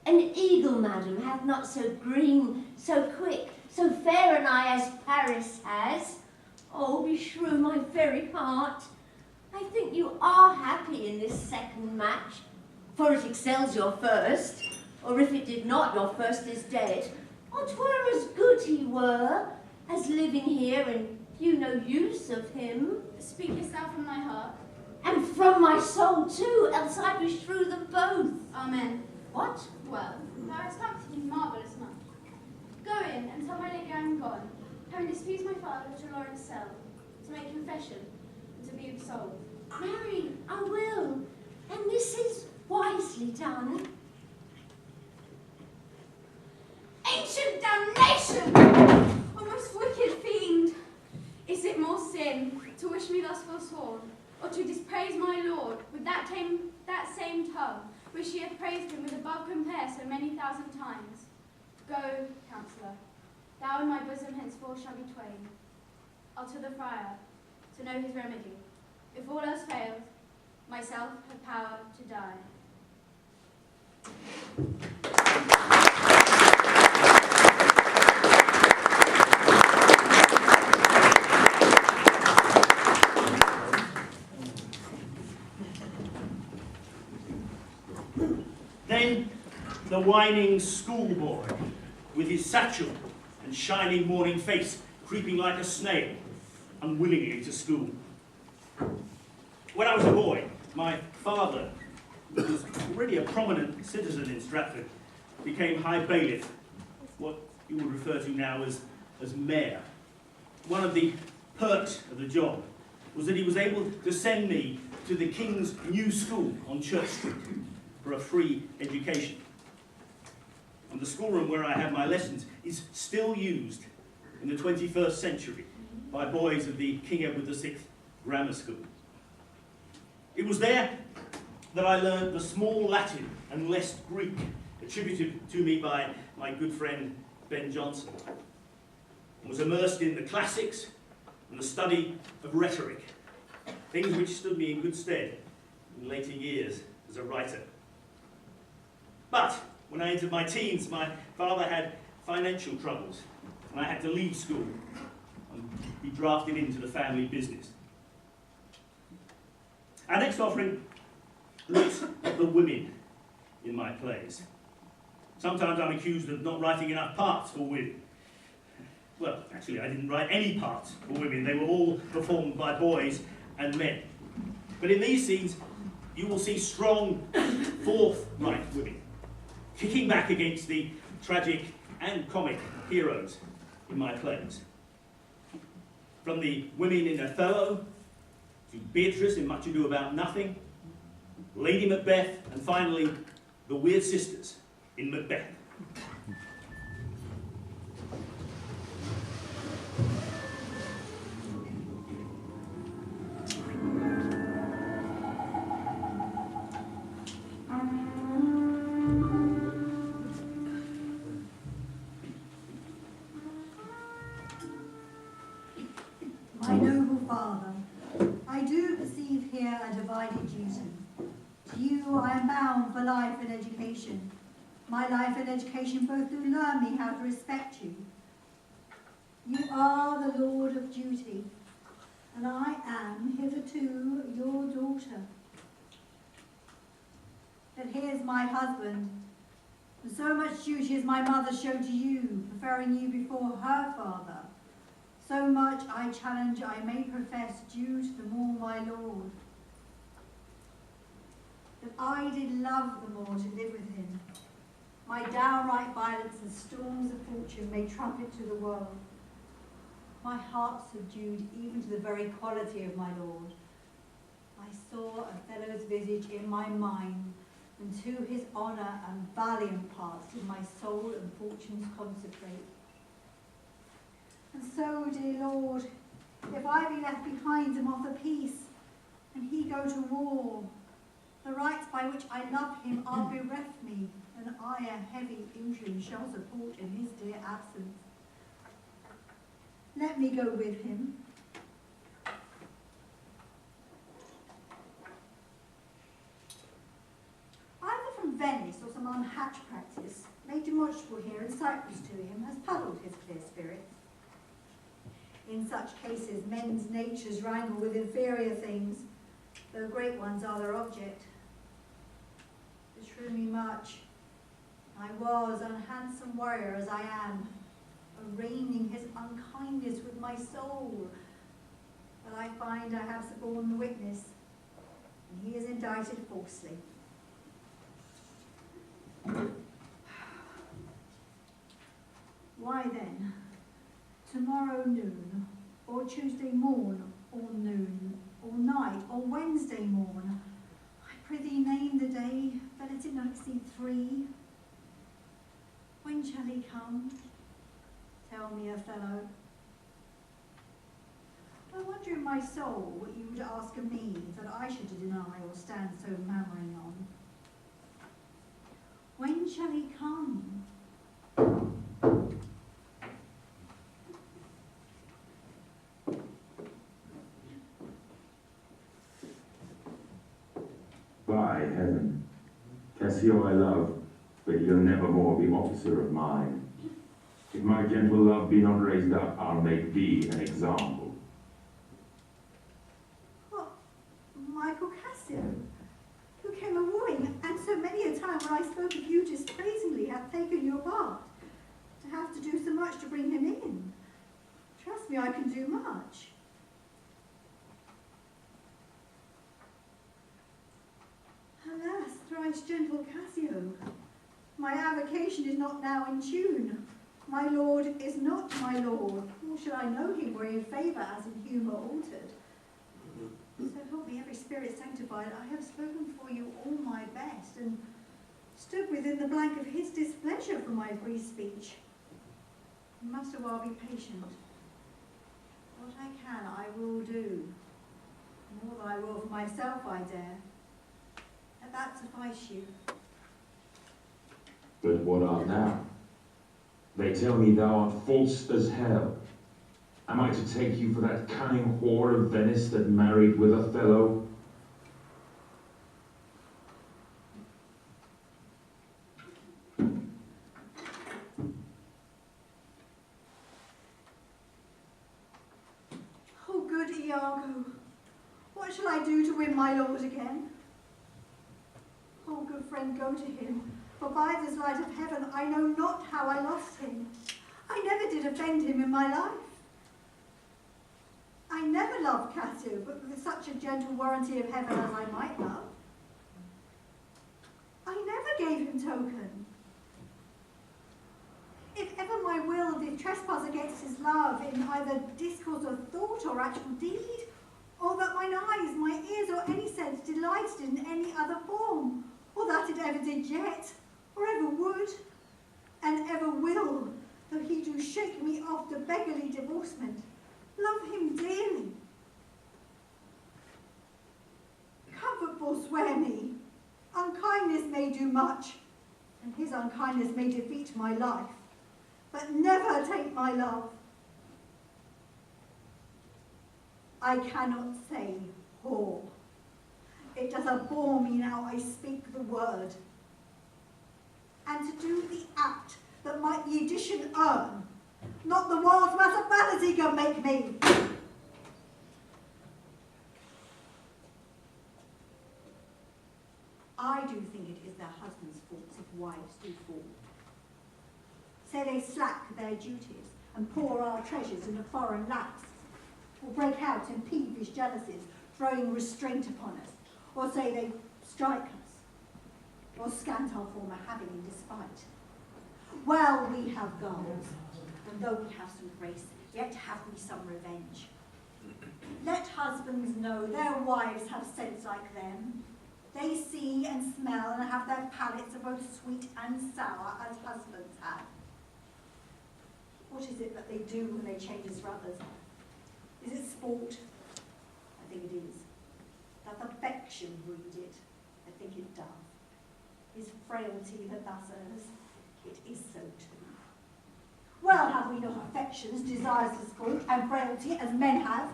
An eagle, madam, hath not so green, so quick, so fair an eye as Paris has. Oh, beshrew my very heart, I think you are happy in this second match, for it excels your first, or if it did not, your first is dead. Or 'twere as good he were, as living here, and you no use of him. Speak yourself from thy heart. And from my soul too, else I beshrew them both. Amen. What? Well, thou hast acted in marvellous much. Go in and tell my lady I am gone, having displeased my father to Lawrence' cell, to make confession, and to be absolved. Marry, I will, and this is wisely done. Ancient damnation! O most wicked fiend! Is it more sin to wish me thus forsworn, or to dispraise my lord with that same tongue which she hath praised him with above compare so many thousand times? Go, counsellor, thou and my bosom henceforth shall be twain. I'll to the friar, to know his remedy. If all else fails, myself have power to die. Then the whining schoolboy, with his satchel and shining morning face, creeping like a snail, unwillingly to school. When I was a boy, my father, who was already a prominent citizen in Stratford, became High Bailiff, what you would refer to now as mayor. One of the perks of the job was that he was able to send me to the King's new school on Church Street for a free education. And the schoolroom where I had my lessons is still used in the 21st century by boys of the King Edward VI Grammar School. It was there that I learned the small Latin and less Greek attributed to me by my good friend Ben Jonson, and was immersed in the classics and the study of rhetoric, things which stood me in good stead in later years as a writer. But when I entered my teens, my father had financial troubles, and I had to leave school and be drafted into the family business. Our next offering looks at the women in my plays. Sometimes I'm accused of not writing enough parts for women. Well, actually, I didn't write any parts for women. They were all performed by boys and men. But in these scenes, you will see strong, forthright women, kicking back against the tragic and comic heroes in my plays. From the women in Othello, to Beatrice in Much Ado About Nothing, Lady Macbeth, and finally, the weird sisters in Macbeth. My noble father, I do perceive here a divided duty. To you I am bound for life and education. My life and education both do learn me how to respect you. You are the lord of duty, and I am hitherto your daughter. But here's my husband, and so much duty as my mother showed to you, preferring you before her father. So much I challenge I may profess due to the more my lord. That I did love the more to live with him. My downright violence and storms of fortune may trumpet to the world. My heart subdued even to the very quality of my lord. I saw Othello's visage in my mind, and to his honour and valiant parts did my soul and fortunes consecrate. And so, dear Lord, if I be left behind him of the peace, and he go to war, the rights by which I love him are bereft me, and I a heavy injury shall support in his dear absence. Let me go with him. Either from Venice or some on hatch practice, made demonstrable here in Cyprus to him, has puddled his clear spirit. In such cases, men's natures wrangle with inferior things, though great ones are their object. Beshrew me much, I was, unhandsome warrior as I am, arraigning his unkindness with my soul. But I find I have suborned the witness, and he is indicted falsely. Why then, tomorrow noon, or Tuesday morn, or noon, or night, or Wednesday morn, I prithee name the day, but let it not exceed 3. When shall he come? Tell me, a fellow. I wonder in my soul what you would ask of me that I should deny or stand so murmuring on. When shall he come? By heaven, Cassio I love, but he'll never more be officer of mine. If my gentle love be not raised up, I'll make thee an example. What, Michael Cassio, who came a-wooing, and so many a time when I spoke of you dispraisingly hath taken your part, to have to do so much to bring him in. Trust me, I can do much. Alas, thrice gentle Cassio, my avocation is not now in tune. My lord is not my lord, nor should I know him were in favour as in humour altered. So help me every spirit sanctified, I have spoken for you all my best, and stood within the blank of his displeasure for my free speech. You must a while be patient. What I can, I will do. More than I will for myself, I dare. Let that suffice you. But what art thou? They tell me thou art false as hell. Am I to take you for that cunning whore of Venice that married with Othello? Oh, good Iago, what shall I do to win my lord again? Oh, good friend, go to him, for by this light of heaven I know not how I lost him. I never did offend him in my life. I never loved Cassio, but with such a gentle warranty of heaven as I might love. I never gave him token. If ever my will did trespass against his love in either discourse or thought or actual deed, or that mine eyes, my ears, or any sense delighted in any other form, or that it ever did yet, or ever would, and ever will, though he do shake me off to beggarly divorcement, love him dearly. Comfort forswear me. Unkindness may do much, and his unkindness may defeat my life, but never take my love. I cannot say whore. It does abhor me now I speak the word. And to do the act that might the edition earn, not the world's mass of vanity can make me. I do think it is their husbands' faults if wives do fall. Say they slack their duties and pour our treasures into foreign laps, or break out in peevish jealousies, throwing restraint upon us, or say they strike us, or scant our former having in despite. Well, we have girls, and though we have some grace, yet have we some revenge. Let husbands know their wives have sense like them. They see and smell and have their palates of both sweet and sour as husbands have. What is it that they do when they change us for others? Is it sport? I think it is. Doth affection breed it? I think it doth. Is frailty that thus errs? It is so too. Well, have we not affections, desires for sport, and frailty, as men have?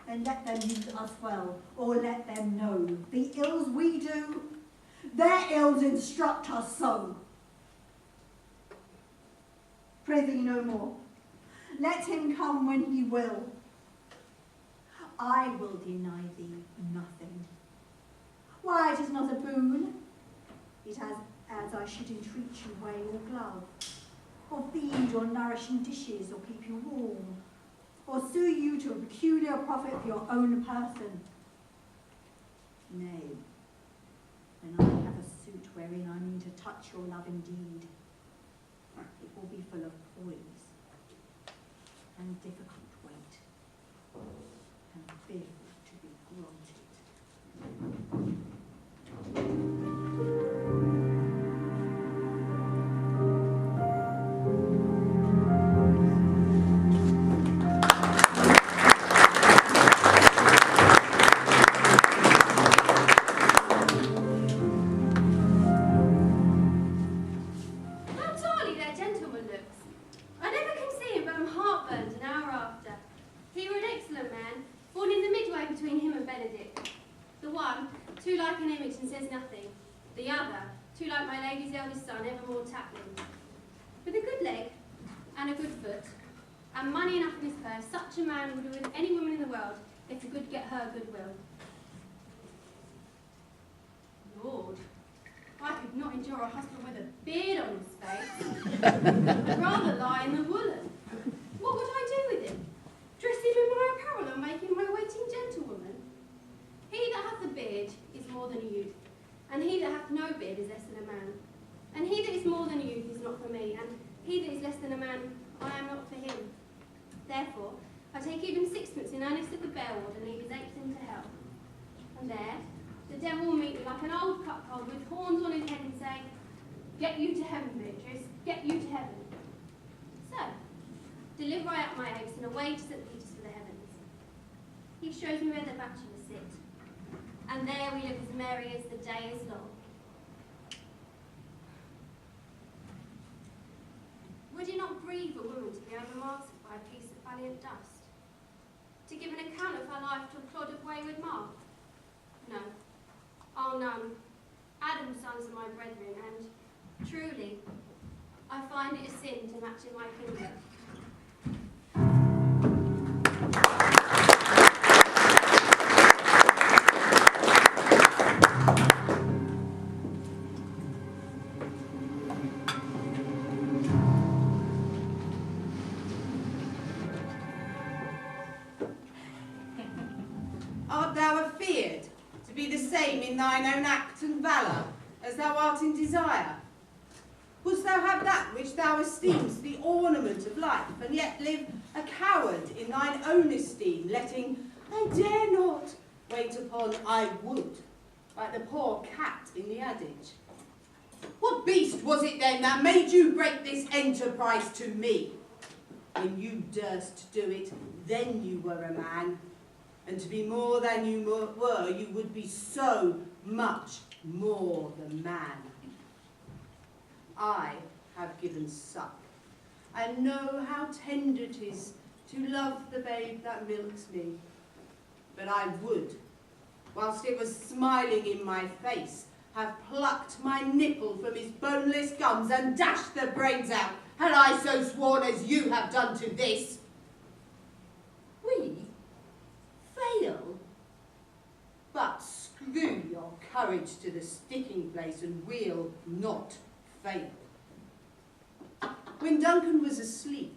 Then let them use us well, or let them know the ills we do, Their ills instruct us so. Pray thee no more. Let him come when he will. I will deny thee nothing. Why, it is not a boon. It is as I should entreat you wear your glove, or feed your nourishing dishes, or keep you warm, or sue you to a peculiar profit for your own person. Nay, when I have a suit wherein I mean to touch your love indeed, it will be full of poise and difficult weight, and fearful to be granted. How tally that gentleman looks. I never can see him, but I'm heartburned an hour after. He were an excellent man, born in the midway between him and Benedict. The one, too like an image and says nothing. The other, too like my lady's eldest son, evermore tattling. With a good leg, and a good foot, and money enough in his purse, such a man would win any woman in the world if he could get her goodwill. Lord, I could not endure a husband with a beard on his face. I'd rather lie in the woolen. What would I do with him? Dress him in my apparel and make him my waiting gentlewoman? He that hath a beard is more than a youth, and he that hath no beard is less than a man. And he that is more than a youth is not for me, and he that is less than a man, I am not for him. Therefore, I take even sixpence in earnest of the bear-ward and leave his apes into hell. And there, the devil will meet me like an old cuckold with horns on his head and say, "Get you to heaven, Beatrice, get you to heaven." So, deliver I up my apes and away to St. Peter's for the heavens. He shows me where the bachelors sit, and there we live as merry as the day is long. Would it not grieve a woman to be overmastered by a piece of valiant dust? To give an account of her life to a clod of wayward mark? No. Oh, none. Adam's sons are my brethren, and truly, I find it a sin to match in my kindred. Art thou afeard to be the same in thine own act and valour as thou art in desire? Wouldst thou have that which thou esteemest the ornament of life, and yet live a coward in thine own esteem, letting "I dare not" wait upon "I would," like the poor cat in the adage? What beast was it then that made you break this enterprise to me? When you durst do it, then you were a man. And to be more than you were, you would be so much more than man. I have given suck, and know how tender it is to love the babe that milks me. But I would, whilst it was smiling in my face, have plucked my nipple from his boneless gums and dashed the brains out, had I so sworn as you have done to this. We fail? But screw your courage to the sticking place, and we'll not fail. When Duncan was asleep,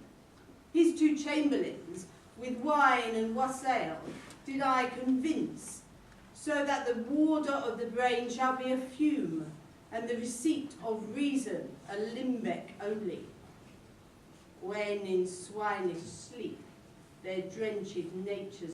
his two chamberlains, with wine and wassail, did I convince, so that the warder of the brain shall be a fume, and the receipt of reason a limbeck only. When in swinish sleep their drenched natures